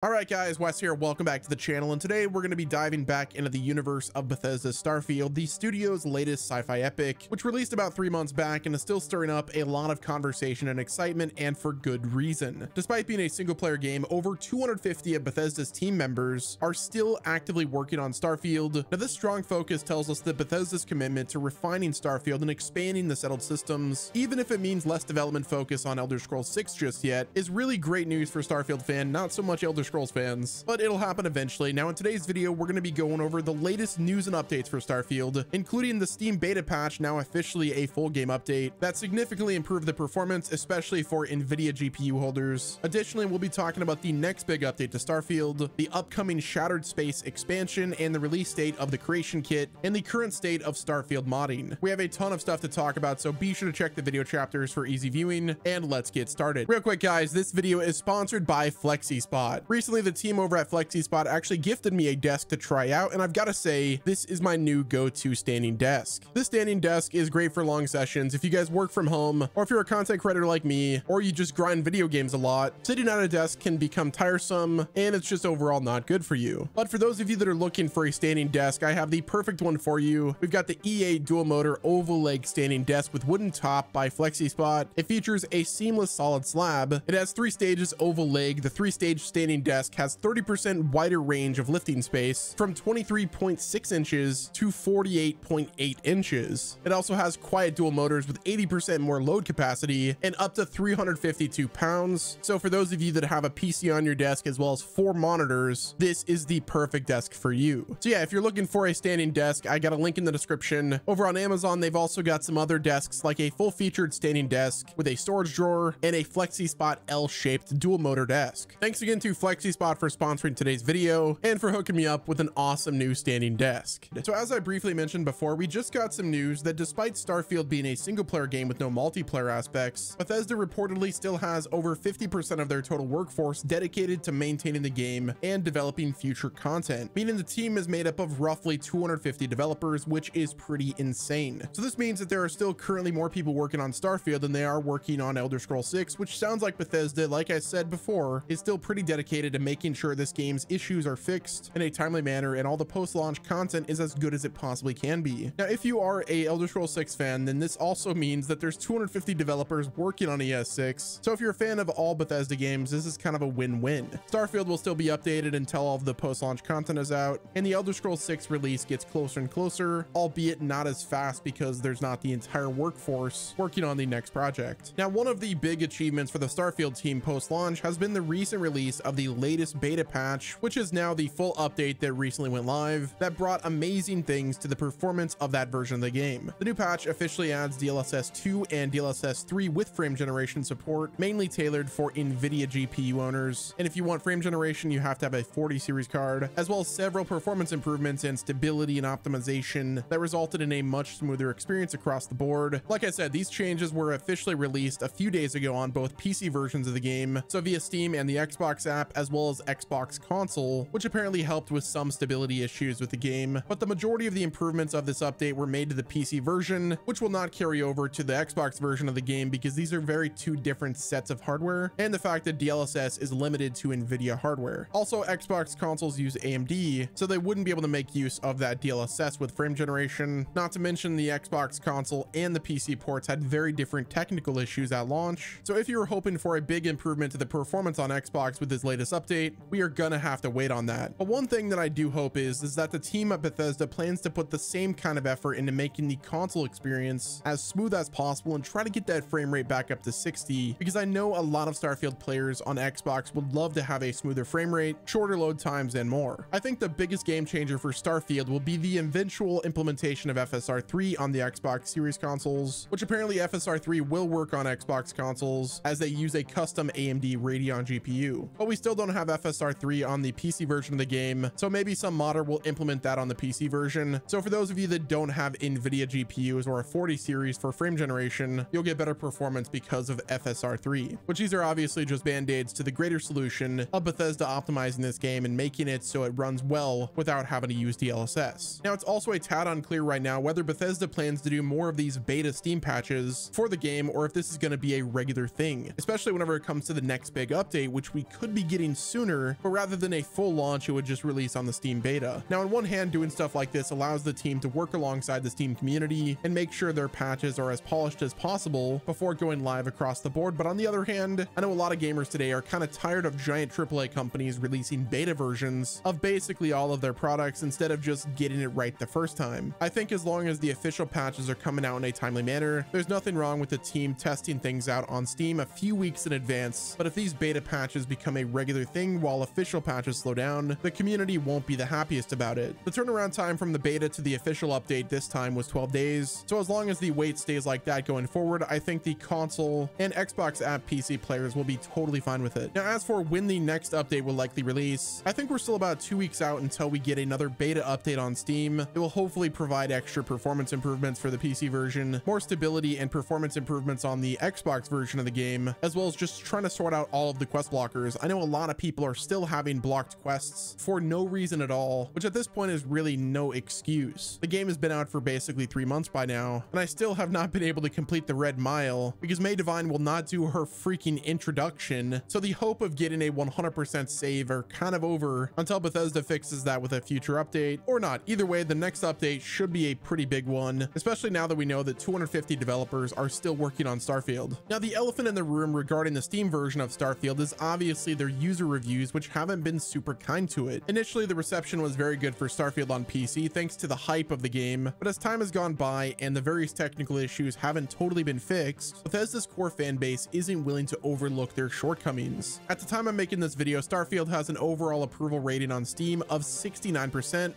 All right, guys, Wes here. Welcome back to the channel. And today we're going to be diving back into the universe of Bethesda's Starfield, the studio's latest sci-fi epic, which released about 3 months back and is still stirring up a lot of conversation and excitement, and for good reason. Despite being a single player game, over 250 of Bethesda's team members are still actively working on Starfield. Now, this strong focus tells us that Bethesda's commitment to refining Starfield and expanding the settled systems, even if it means less development focus on Elder Scrolls 6 just yet, is really great news for Starfield fan, not so much Elder Scrolls fans, but it'll happen eventually. Now, in today's video, we're going to be going over the latest news and updates for Starfield, including the Steam beta patch, now officially a full game update that significantly improved the performance, especially for NVIDIA GPU holders. Additionally, we'll be talking about the next big update to Starfield, the upcoming Shattered Space expansion, and the release date of the creation kit, and the current state of Starfield modding. We have a ton of stuff to talk about, so be sure to check the video chapters for easy viewing, and let's get started. Real quick, guys, this video is sponsored by FlexiSpot. Recently, the team over at FlexiSpot actually gifted me a desk to try out, and I've got to say, this is my new go-to standing desk. This standing desk is great for long sessions. If you guys work from home, or if you're a content creator like me, or you just grind video games a lot, sitting at a desk can become tiresome, and it's just overall not good for you. But for those of you that are looking for a standing desk, I have the perfect one for you. We've got the E8 dual motor oval leg standing desk with wooden top by FlexiSpot. It features a seamless solid slab. It has 3 stages oval leg. The 3-stage standing desk has 30% wider range of lifting space, from 23.6 inches to 48.8 inches. It also has quiet dual motors with 80% more load capacity and up to 352 pounds. So for those of you that have a PC on your desk as well as 4 monitors, this is the perfect desk for you. So yeah, if you're looking for a standing desk, I got a link in the description. Over on Amazon, they've also got some other desks, like a full-featured standing desk with a storage drawer and a FlexiSpot L-shaped dual motor desk. Thanks again to FlexiSpot for sponsoring today's video and for hooking me up with an awesome new standing desk. So as I briefly mentioned before, we just got some news that despite Starfield being a single player game with no multiplayer aspects, Bethesda reportedly still has over 50% of their total workforce dedicated to maintaining the game and developing future content, meaning the team is made up of roughly 250 developers, which is pretty insane. So this means that there are still currently more people working on Starfield than they are working on Elder Scrolls 6, which sounds like Bethesda, like I said before, is still pretty dedicated to making sure this game's issues are fixed in a timely manner and all the post-launch content is as good as it possibly can be. Now, if you are a Elder Scrolls 6 fan, then this also means that there's 250 developers working on ES6. So if you're a fan of all Bethesda games, this is kind of a win-win. Starfield will still be updated until all of the post-launch content is out, and the Elder Scrolls 6 release gets closer and closer, albeit not as fast because there's not the entire workforce working on the next project. Now, one of the big achievements for the Starfield team post-launch has been the recent release of the latest beta patch, which is now the full update that recently went live that brought amazing things to the performance of that version of the game. The new patch officially adds DLSS 2 and DLSS 3 with frame generation support, mainly tailored for NVIDIA GPU owners. And if you want frame generation, you have to have a 40 series card, as well as several performance improvements and stability and optimization that resulted in a much smoother experience across the board. Like I said, these changes were officially released a few days ago on both PC versions of the game, so via Steam and the Xbox app, as well as Xbox console, which apparently helped with some stability issues with the game. But the majority of the improvements of this update were made to the PC version, which will not carry over to the Xbox version of the game because these are very 2 different sets of hardware, and the fact that DLSS is limited to NVIDIA hardware. Also, Xbox consoles use AMD, so they wouldn't be able to make use of that DLSS with frame generation. Not to mention the Xbox console and the PC ports had very different technical issues at launch. So if you were hoping for a big improvement to the performance on Xbox with this latest update, we are gonna have to wait on that. But one thing that I do hope is that the team at Bethesda plans to put the same kind of effort into making the console experience as smooth as possible and try to get that frame rate back up to 60, because I know a lot of Starfield players on Xbox would love to have a smoother frame rate, shorter load times, and more. I think the biggest game changer for Starfield will be the eventual implementation of FSR3 on the Xbox Series consoles, which apparently FSR3 will work on Xbox consoles as they use a custom AMD Radeon GPU. But we still don't have FSR3 on the PC version of the game, so maybe some modder will implement that on the PC version. So for those of you that don't have NVIDIA GPUs or a 40 series for frame generation, you'll get better performance because of FSR3, which these are obviously just band-aids to the greater solution of Bethesda optimizing this game and making it so it runs well without having to use DLSS. Now, it's also a tad unclear right now whether Bethesda plans to do more of these beta Steam patches for the game, or if this is going to be a regular thing, especially whenever it comes to the next big update, which we could be getting sooner, but rather than a full launch, it would just release on the Steam beta. Now, on one hand, doing stuff like this allows the team to work alongside the Steam community and make sure their patches are as polished as possible before going live across the board. But on the other hand, I know a lot of gamers today are kind of tired of giant AAA companies releasing beta versions of basically all of their products instead of just getting it right the first time. I think as long as the official patches are coming out in a timely manner, there's nothing wrong with the team testing things out on Steam a few weeks in advance. But if these beta patches become a regular thing while official patches slow down, the community won't be the happiest about it. The turnaround time from the beta to the official update this time was 12 days. So as long as the wait stays like that going forward, I think the console and Xbox app PC players will be totally fine with it. Now, as for when the next update will likely release, I think we're still about 2 weeks out until we get another beta update on Steam. It will hopefully provide extra performance improvements for the PC version, more stability and performance improvements on the Xbox version of the game, as well as just trying to sort out all of the quest blockers. I know a lot of people are still having blocked quests for no reason at all, which at this point is really no excuse. The game has been out for basically 3 months by now, and I still have not been able to complete the Red Mile because May Divine will not do her freaking introduction. So the hope of getting a 100% save are kind of over until Bethesda fixes that with a future update, or not. Either way, the next update should be a pretty big one, especially now that we know that 250 developers are still working on Starfield. Now, the elephant in the room regarding the Steam version of Starfield is obviously their user reviews, which haven't been super kind to it. Initially, the reception was very good for Starfield on PC thanks to the hype of the game, but as time has gone by and the various technical issues haven't totally been fixed, Bethesda's core fan base isn't willing to overlook their shortcomings. At the time I'm making this video, Starfield has an overall approval rating on Steam of 69%.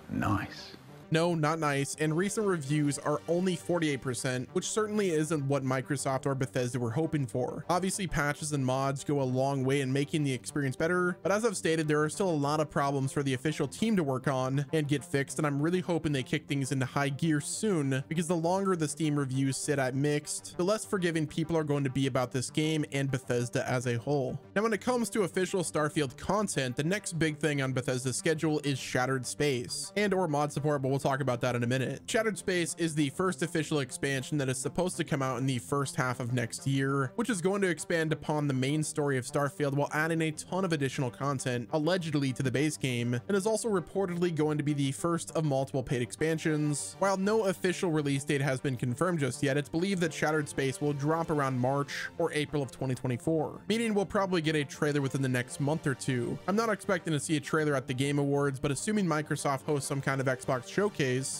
Nice. No, not nice. And recent reviews are only 48%, which certainly isn't what Microsoft or Bethesda were hoping for. Obviously, patches and mods go a long way in making the experience better, but as I've stated, there are still a lot of problems for the official team to work on and get fixed, and I'm really hoping they kick things into high gear soon, because the longer the Steam reviews sit at mixed, the less forgiving people are going to be about this game and Bethesda as a whole. Now, when it comes to official Starfield content, the next big thing on Bethesda's schedule is Shattered Space and or mod support, but we'll talk about that in a minute. Shattered Space is the first official expansion that is supposed to come out in the first half of next year, which is going to expand upon the main story of Starfield while adding a ton of additional content, allegedly to the base game, and is also reportedly going to be the first of multiple paid expansions. While no official release date has been confirmed just yet, it's believed that Shattered Space will drop around March or April of 2024, meaning we'll probably get a trailer within the next month or two. I'm not expecting to see a trailer at the Game Awards, but assuming Microsoft hosts some kind of Xbox showcase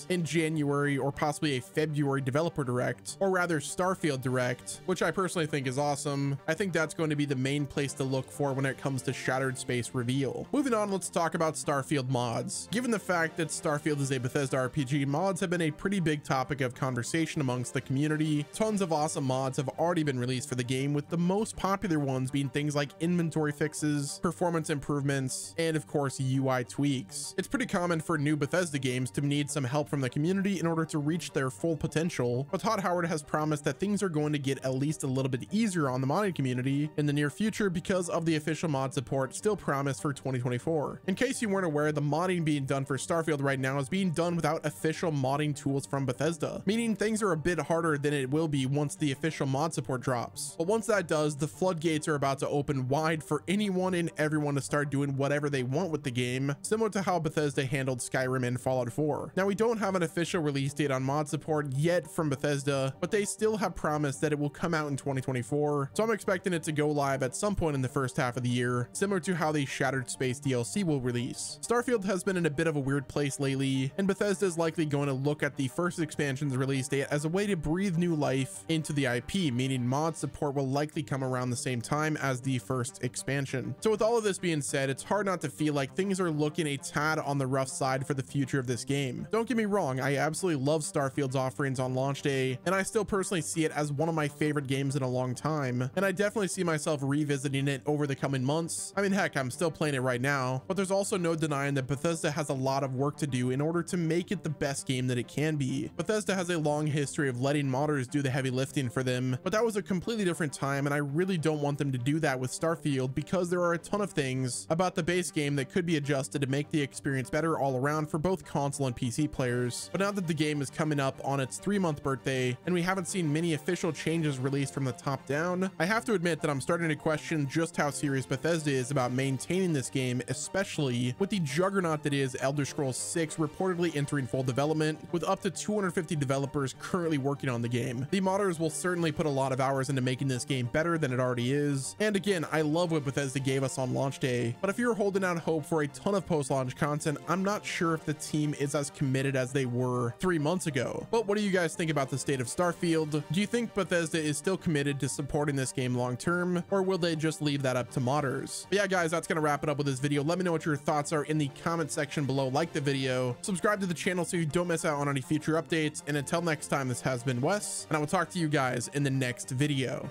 in January or possibly a February developer direct, or rather Starfield direct, which I personally think is awesome, I think that's going to be the main place to look for when it comes to Shattered Space reveal. Moving on, let's talk about Starfield mods. Given the fact that Starfield is a Bethesda RPG, mods have been a pretty big topic of conversation amongst the community. Tons of awesome mods have already been released for the game, with the most popular ones being things like inventory fixes, performance improvements, and of course UI tweaks. It's pretty common for new Bethesda games to need some help from the community in order to reach their full potential, but Todd Howard has promised that things are going to get at least a little bit easier on the modding community in the near future because of the official mod support still promised for 2024. In case you weren't aware, the modding being done for Starfield right now is being done without official modding tools from Bethesda, meaning things are a bit harder than it will be once the official mod support drops. But once that does, the floodgates are about to open wide for anyone and everyone to start doing whatever they want with the game, similar to how Bethesda handled Skyrim and Fallout 4. Now, we don't have an official release date on mod support yet from Bethesda, but they still have promised that it will come out in 2024, so I'm expecting it to go live at some point in the first half of the year, similar to how the Shattered Space DLC will release. Starfield has been in a bit of a weird place lately, and Bethesda is likely going to look at the first expansion's release date as a way to breathe new life into the IP, meaning mod support will likely come around the same time as the first expansion. So with all of this being said, it's hard not to feel like things are looking a tad on the rough side for the future of this game. Don't get me wrong, I absolutely love Starfield's offerings on launch day, and I still personally see it as one of my favorite games in a long time, and I definitely see myself revisiting it over the coming months. I mean, heck, I'm still playing it right now, but there's also no denying that Bethesda has a lot of work to do in order to make it the best game that it can be. Bethesda has a long history of letting modders do the heavy lifting for them, but that was a completely different time, and I really don't want them to do that with Starfield because there are a ton of things about the base game that could be adjusted to make the experience better all around for both console and PC players. But now that the game is coming up on its 3-month birthday and we haven't seen many official changes released from the top down, I have to admit that I'm starting to question just how serious Bethesda is about maintaining this game, especially with the juggernaut that is Elder Scrolls 6 reportedly entering full development with up to 250 developers currently working on the game. The modders will certainly put a lot of hours into making this game better than it already is. And again, I love what Bethesda gave us on launch day, but if you're holding out hope for a ton of post-launch content, I'm not sure if the team is as committed as they were 3 months ago. But what do you guys think about the state of Starfield? Do you think Bethesda is still committed to supporting this game long term, or will they just leave that up to modders? But yeah, guys, that's gonna wrap it up with this video. Let me know what your thoughts are in the comment section below. Like the video, subscribe to the channel so you don't miss out on any future updates, and until next time, this has been Wes, and I will talk to you guys in the next video.